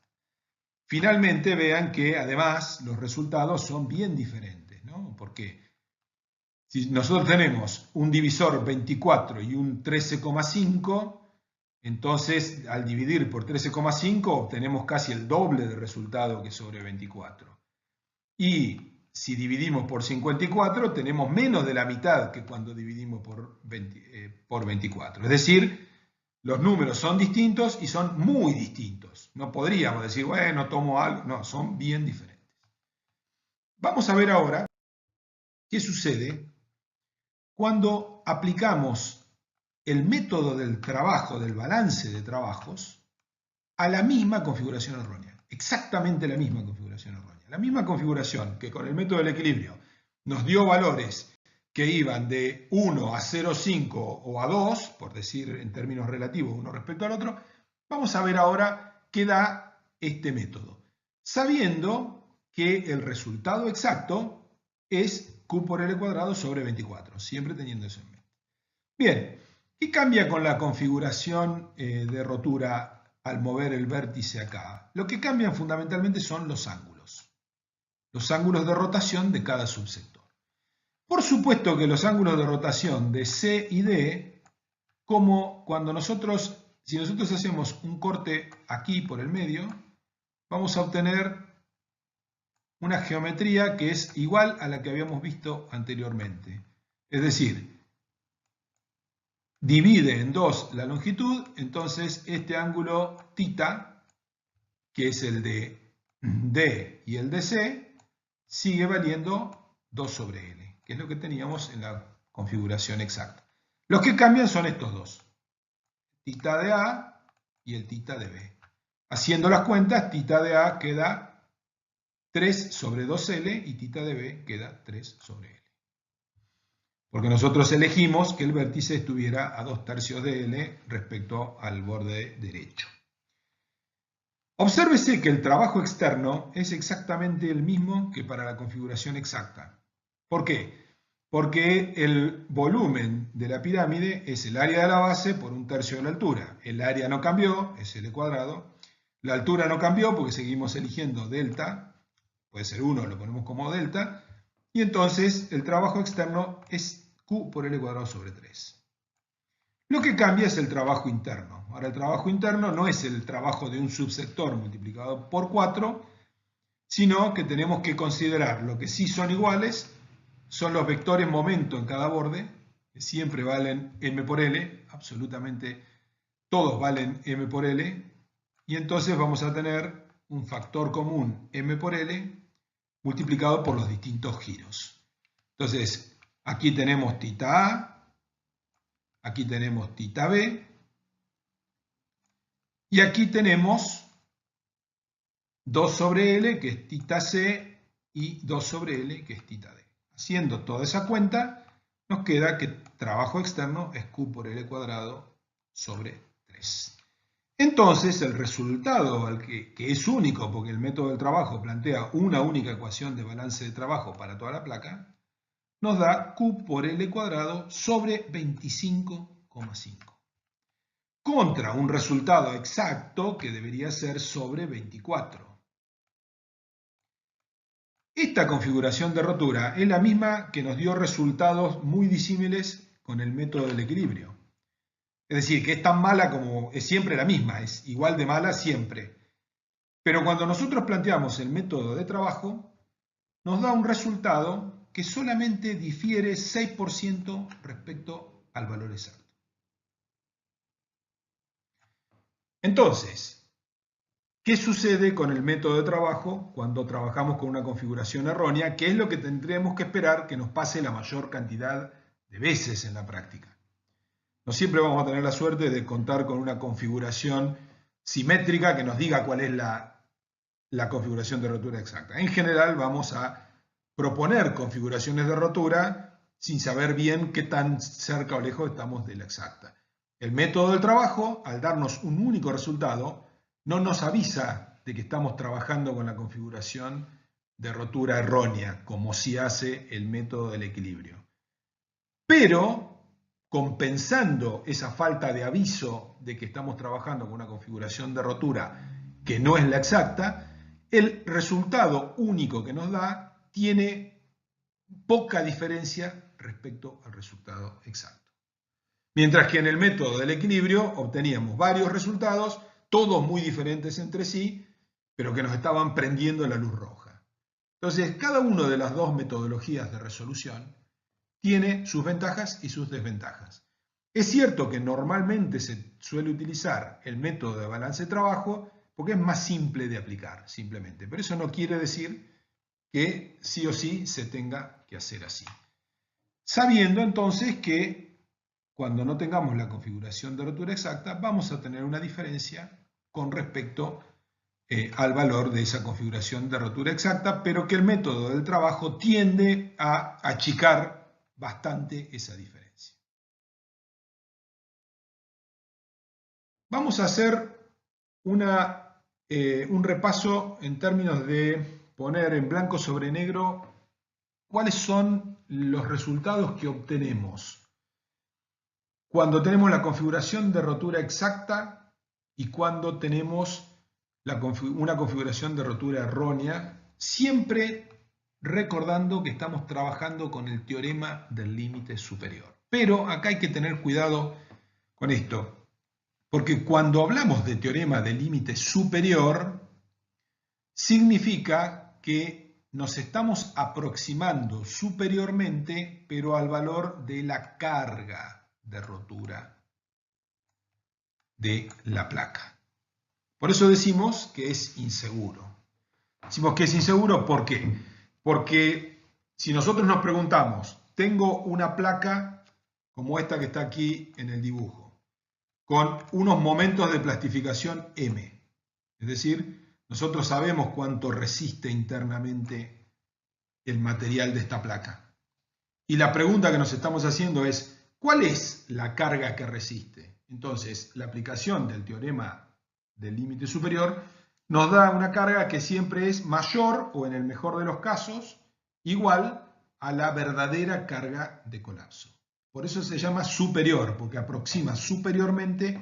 [SPEAKER 1] Finalmente vean que además los resultados son bien diferentes, ¿no? Porque si nosotros tenemos un divisor 24 y un 13,5, entonces al dividir por 13,5 obtenemos casi el doble de resultado que sobre 24. Y si dividimos por 54, tenemos menos de la mitad que cuando dividimos por 24. Es decir, los números son distintos y son muy distintos. No podríamos decir, bueno, tomo algo. No, son bien diferentes. Vamos a ver ahora qué sucede cuando aplicamos el método del trabajo, del balance de trabajos, a la misma configuración errónea. Exactamente la misma configuración errónea. La misma configuración que con el método del equilibrio nos dio valores que iban de 1 a 0,5 o a 2, por decir en términos relativos uno respecto al otro, vamos a ver ahora qué da este método, sabiendo que el resultado exacto es Q por L cuadrado sobre 24, siempre teniendo eso en mente. Bien, ¿qué cambia con la configuración de rotura al mover el vértice acá? Lo que cambian fundamentalmente son los ángulos de rotación de cada subsector. Por supuesto que los ángulos de rotación de C y D, como cuando si nosotros hacemos un corte aquí por el medio, vamos a obtener una geometría que es igual a la que habíamos visto anteriormente. Es decir, divide en 2 la longitud, entonces este ángulo θ, que es el de D y el de C, sigue valiendo 2 sobre L, que es lo que teníamos en la configuración exacta. Los que cambian son estos dos, θ de A y el θ de B. Haciendo las cuentas, θ de A queda 3 sobre 2L y θ de B queda 3 sobre L. Porque nosotros elegimos que el vértice estuviera a 2/3 de L respecto al borde derecho. Obsérvese que el trabajo externo es exactamente el mismo que para la configuración exacta. ¿Por qué? Porque el volumen de la pirámide es el área de la base por 1/3 de la altura. El área no cambió, es L cuadrado. La altura no cambió porque seguimos eligiendo delta. Puede ser 1, lo ponemos como delta. Y entonces el trabajo externo es Q por L cuadrado sobre 3. Lo que cambia es el trabajo interno. Ahora el trabajo interno no es el trabajo de un subsector multiplicado por 4, sino que tenemos que considerar lo que sí son iguales, son los vectores momento en cada borde, que siempre valen m por L, absolutamente todos valen m por L, y entonces vamos a tener un factor común m por L multiplicado por los distintos giros. Entonces, aquí tenemos θA, aquí tenemos θ B, y aquí tenemos 2 sobre L, que es θ C, y 2 sobre L, que es θ D. Haciendo toda esa cuenta, nos queda que trabajo externo es Q por L cuadrado sobre 3. Entonces, el resultado, que es único, porque el método del trabajo plantea una única ecuación de balance de trabajo para toda la placa, nos da Q por L cuadrado sobre 25,5. Contra un resultado exacto que debería ser sobre 24. Esta configuración de rotura es la misma que nos dio resultados muy disímiles con el método del equilibrio. Es decir, que es tan mala como es siempre la misma, es igual de mala siempre. Pero cuando nosotros planteamos el método de trabajo, nos da un resultado que solamente difiere 6% respecto al valor exacto. Entonces, ¿qué sucede con el método de trabajo cuando trabajamos con una configuración errónea? ¿Qué es lo que tendremos que esperar que nos pase la mayor cantidad de veces en la práctica? No siempre vamos a tener la suerte de contar con una configuración simétrica que nos diga cuál es la configuración de rotura exacta. En general vamos a proponer configuraciones de rotura sin saber bien qué tan cerca o lejos estamos de la exacta. El método del trabajo, al darnos un único resultado, no nos avisa de que estamos trabajando con la configuración de rotura errónea, como sí hace el método del equilibrio. Pero, compensando esa falta de aviso de que estamos trabajando con una configuración de rotura que no es la exacta, el resultado único que nos da tiene poca diferencia respecto al resultado exacto. Mientras que en el método del equilibrio obteníamos varios resultados, todos muy diferentes entre sí, pero que nos estaban prendiendo la luz roja. Entonces, cada una de las dos metodologías de resolución tiene sus ventajas y sus desventajas. Es cierto que normalmente se suele utilizar el método de balance de trabajo porque es más simple de aplicar, simplemente. Pero eso no quiere decir que sí o sí se tenga que hacer así. Sabiendo entonces que cuando no tengamos la configuración de rotura exacta, vamos a tener una diferencia con respecto al valor de esa configuración de rotura exacta, pero que el método del trabajo tiende a achicar bastante esa diferencia. Vamos a hacer un repaso en términos de poner en blanco sobre negro cuáles son los resultados que obtenemos cuando tenemos la configuración de rotura exacta y cuando tenemos una configuración de rotura errónea, siempre recordando que estamos trabajando con el teorema del límite superior. Pero acá hay que tener cuidado con esto, porque cuando hablamos de teorema del límite superior, significa que nos estamos aproximando superiormente, pero al valor de la carga de rotura de la placa. Por eso decimos que es inseguro. Decimos que es inseguro, ¿por qué? Porque si nosotros nos preguntamos, tengo una placa como esta que está aquí en el dibujo, con unos momentos de plastificación M, es decir, nosotros sabemos cuánto resiste internamente el material de esta placa. Y la pregunta que nos estamos haciendo es, ¿cuál es la carga que resiste? Entonces, la aplicación del teorema del límite superior nos da una carga que siempre es mayor, o en el mejor de los casos, igual a la verdadera carga de colapso. Por eso se llama superior, porque aproxima superiormente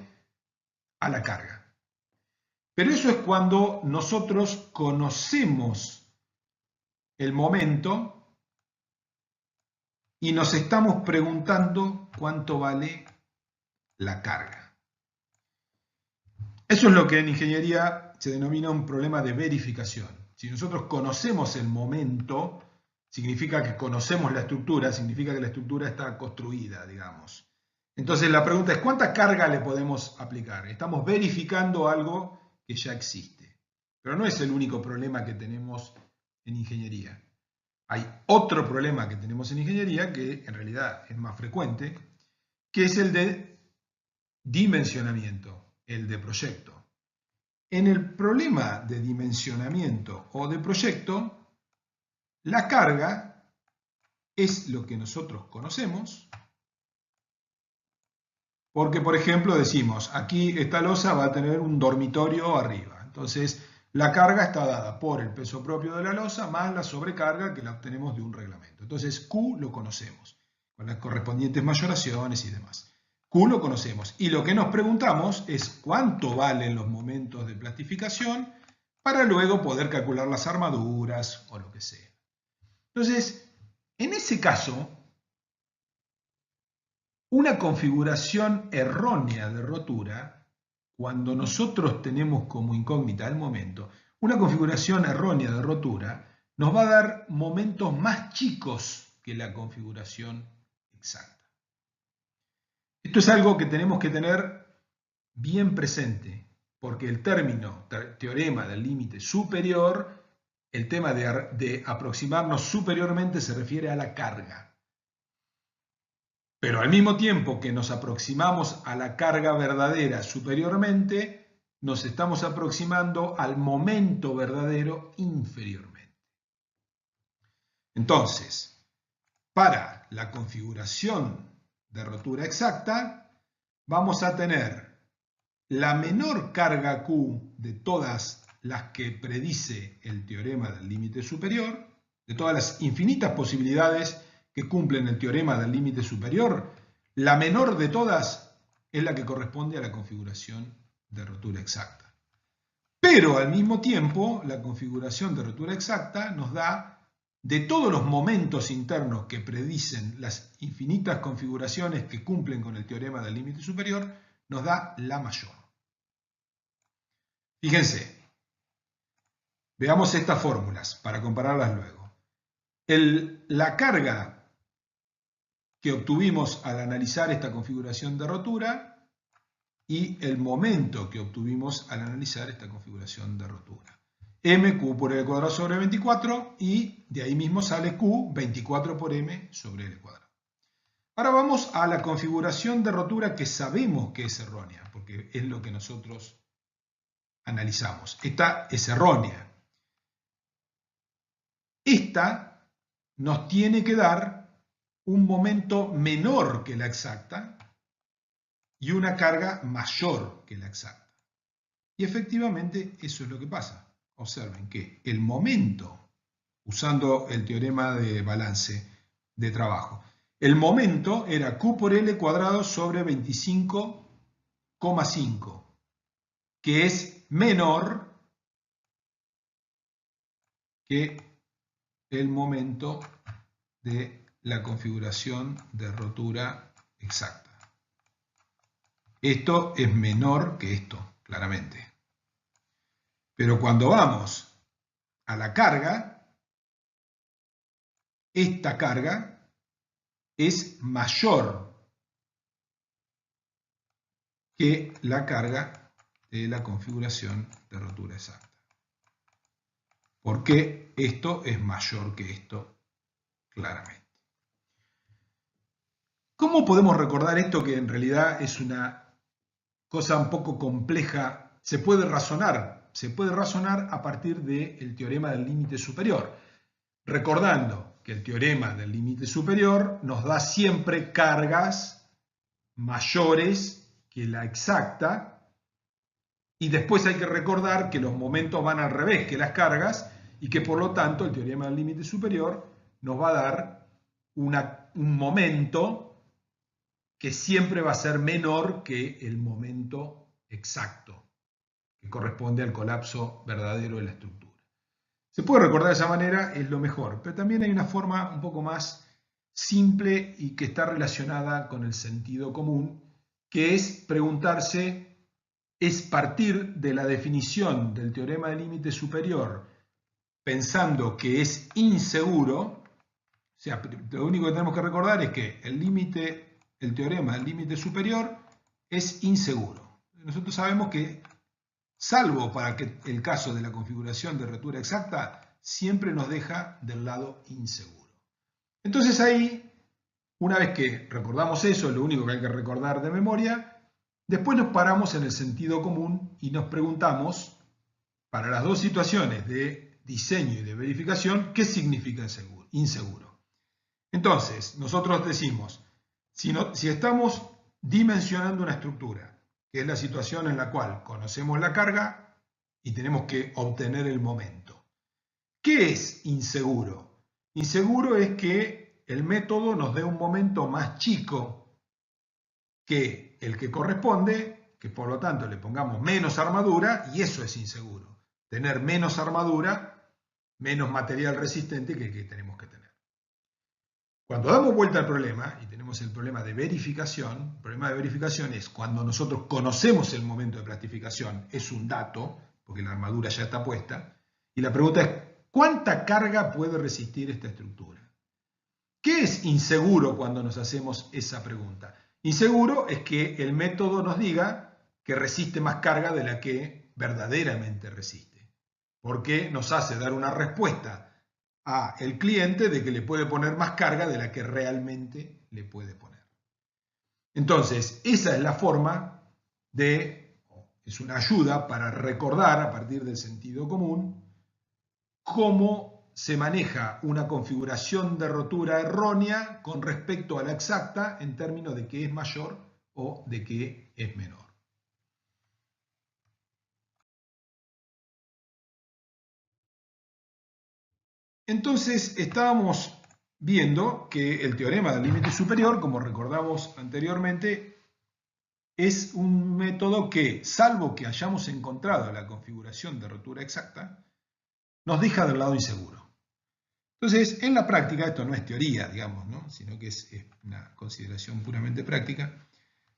[SPEAKER 1] a la carga. Pero eso es cuando nosotros conocemos el momento y nos estamos preguntando cuánto vale la carga. Eso es lo que en ingeniería se denomina un problema de verificación. Si nosotros conocemos el momento, significa que conocemos la estructura, significa que la estructura está construida, digamos. Entonces la pregunta es, ¿cuánta carga le podemos aplicar? Estamos verificando algo que ya existe. Pero no es el único problema que tenemos en ingeniería. Hay otro problema que tenemos en ingeniería, que en realidad es más frecuente, que es el de dimensionamiento, el de proyecto. En el problema de dimensionamiento o de proyecto, la carga es lo que nosotros conocemos, porque por ejemplo decimos, aquí esta losa va a tener un dormitorio arriba, entonces la carga está dada por el peso propio de la losa más la sobrecarga que la obtenemos de un reglamento. Entonces Q lo conocemos, con las correspondientes mayoraciones y demás. Q lo conocemos. Y lo que nos preguntamos es cuánto valen los momentos de plastificación para luego poder calcular las armaduras o lo que sea. Entonces, en ese caso, una configuración errónea de rotura, cuando nosotros tenemos como incógnita el momento, una configuración errónea de rotura nos va a dar momentos más chicos que la configuración exacta. Esto es algo que tenemos que tener bien presente, porque el término teorema del límite superior, el tema de aproximarnos superiormente se refiere a la carga. Pero al mismo tiempo que nos aproximamos a la carga verdadera superiormente, nos estamos aproximando al momento verdadero inferiormente. Entonces, para la configuración de rotura exacta, vamos a tener la menor carga Q de todas las que predice el teorema del límite superior, de todas las infinitas posibilidades que cumplen el teorema del límite superior, la menor de todas es la que corresponde a la configuración de rotura exacta. Pero al mismo tiempo, la configuración de rotura exacta nos da, de todos los momentos internos que predicen las infinitas configuraciones que cumplen con el teorema del límite superior, nos da la mayor. Fíjense, veamos estas fórmulas para compararlas luego. La carga que obtuvimos al analizar esta configuración de rotura y el momento que obtuvimos al analizar esta configuración de rotura. mq por L cuadrado sobre 24 y de ahí mismo sale q 24 por m sobre L cuadrado. Ahora vamos a la configuración de rotura que sabemos que es errónea, porque es lo que nosotros analizamos. Esta es errónea. Esta nos tiene que dar un momento menor que la exacta y una carga mayor que la exacta. Y efectivamente eso es lo que pasa. Observen que el momento, usando el teorema de balance de trabajo, el momento era Q por L cuadrado sobre 25,5, que es menor que el momento de la configuración de rotura exacta. Esto es menor que esto, claramente. Pero cuando vamos a la carga, esta carga es mayor que la carga de la configuración de rotura exacta. Porque esto es mayor que esto, claramente. ¿Cómo podemos recordar esto que en realidad es una cosa un poco compleja? Se puede razonar a partir del teorema del límite superior, recordando que el teorema del límite superior nos da siempre cargas mayores que la exacta, y después hay que recordar que los momentos van al revés que las cargas y que por lo tanto el teorema del límite superior nos va a dar un momento que siempre va a ser menor que el momento exacto, que corresponde al colapso verdadero de la estructura. Se puede recordar de esa manera, es lo mejor, pero también hay una forma un poco más simple y que está relacionada con el sentido común, que es preguntarse, es partir de la definición del teorema del límite superior, pensando que es inseguro. O sea, lo único que tenemos que recordar es que el teorema del límite superior es inseguro. Nosotros sabemos que, salvo para que el caso de la configuración de rotura exacta, siempre nos deja del lado inseguro. Entonces ahí, una vez que recordamos eso, lo único que hay que recordar de memoria, después nos paramos en el sentido común y nos preguntamos, para las dos situaciones de diseño y de verificación, ¿qué significa inseguro? Entonces, nosotros decimos, si estamos dimensionando una estructura, que es la situación en la cual conocemos la carga y tenemos que obtener el momento. ¿Qué es inseguro? Inseguro es que el método nos dé un momento más chico que el que corresponde, que por lo tanto le pongamos menos armadura, y eso es inseguro. Tener menos armadura, menos material resistente que tenemos que tener. Cuando damos vuelta al problema, y tenemos el problema de verificación, el problema de verificación es cuando nosotros conocemos el momento de plastificación, es un dato, porque la armadura ya está puesta, y la pregunta es, ¿cuánta carga puede resistir esta estructura? ¿Qué es inseguro cuando nos hacemos esa pregunta? Inseguro es que el método nos diga que resiste más carga de la que verdaderamente resiste, porque nos hace dar una respuesta al cliente de que le puede poner más carga de la que realmente le puede poner. Entonces, esa es la forma es una ayuda para recordar a partir del sentido común cómo se maneja una configuración de rotura errónea con respecto a la exacta en términos de que es mayor o de que es menor. Entonces estábamos viendo que el teorema del límite superior, como recordamos anteriormente, es un método que, salvo que hayamos encontrado la configuración de rotura exacta, nos deja del lado inseguro. Entonces, en la práctica, esto no es teoría, digamos, ¿no? Sino que es una consideración puramente práctica,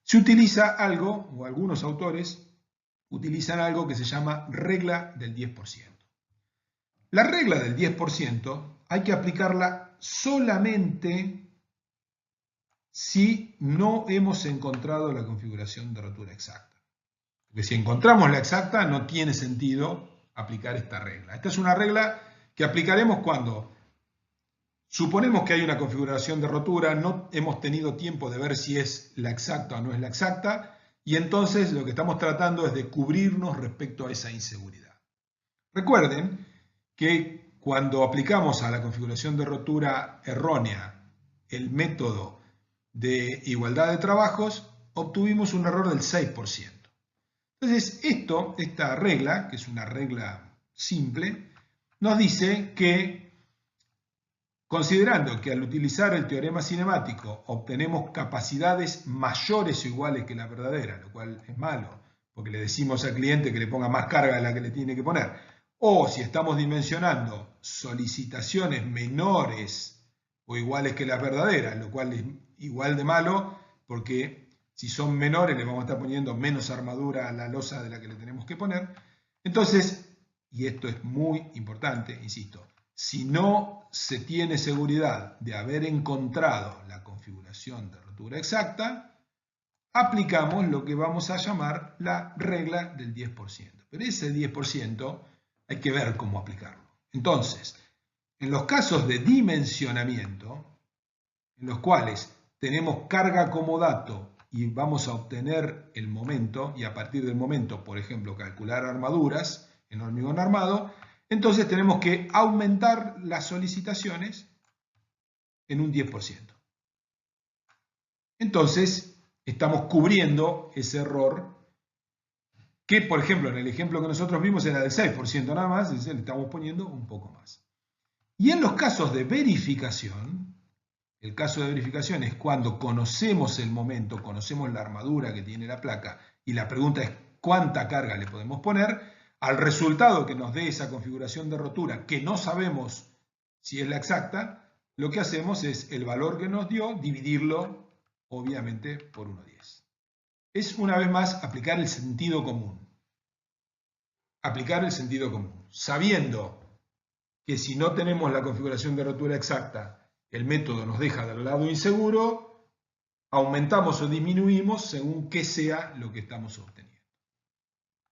[SPEAKER 1] se utiliza algo, o algunos autores utilizan algo que se llama regla del 10%. La regla del 10% hay que aplicarla solamente si no hemos encontrado la configuración de rotura exacta. Porque si encontramos la exacta, no tiene sentido aplicar esta regla. Esta es una regla que aplicaremos cuando suponemos que hay una configuración de rotura, no hemos tenido tiempo de ver si es la exacta o no es la exacta, y entonces lo que estamos tratando es de cubrirnos respecto a esa inseguridad. Recuerden que cuando aplicamos a la configuración de rotura errónea el método de igualdad de trabajos, obtuvimos un error del 6%. Entonces, esta regla, que es una regla simple, nos dice que, considerando que al utilizar el teorema cinemático obtenemos capacidades mayores o iguales que la verdadera, lo cual es malo, porque le decimos al cliente que le ponga más carga de la que le tiene que poner, o si estamos dimensionando solicitaciones menores o iguales que las verdaderas, lo cual es igual de malo, porque si son menores le vamos a estar poniendo menos armadura a la losa de la que le tenemos que poner. Entonces, y esto es muy importante, insisto, si no se tiene seguridad de haber encontrado la configuración de rotura exacta, aplicamos lo que vamos a llamar la regla del 10%. Pero ese 10% hay que ver cómo aplicarlo. Entonces, en los casos de dimensionamiento, en los cuales tenemos carga como dato y vamos a obtener el momento, y a partir del momento, por ejemplo, calcular armaduras en hormigón armado, entonces tenemos que aumentar las solicitaciones en un 10%. Entonces, estamos cubriendo ese error que, por ejemplo, en el ejemplo que nosotros vimos era del 6% nada más, es decir, le estamos poniendo un poco más. Y en los casos de verificación, el caso de verificación es cuando conocemos el momento, conocemos la armadura que tiene la placa y la pregunta es cuánta carga le podemos poner, al resultado que nos dé esa configuración de rotura, que no sabemos si es la exacta, lo que hacemos es el valor que nos dio, dividirlo obviamente por 1/10. Es una vez más aplicar el sentido común. Aplicar el sentido común, sabiendo que si no tenemos la configuración de rotura exacta, el método nos deja del lado inseguro, aumentamos o disminuimos según qué sea lo que estamos obteniendo.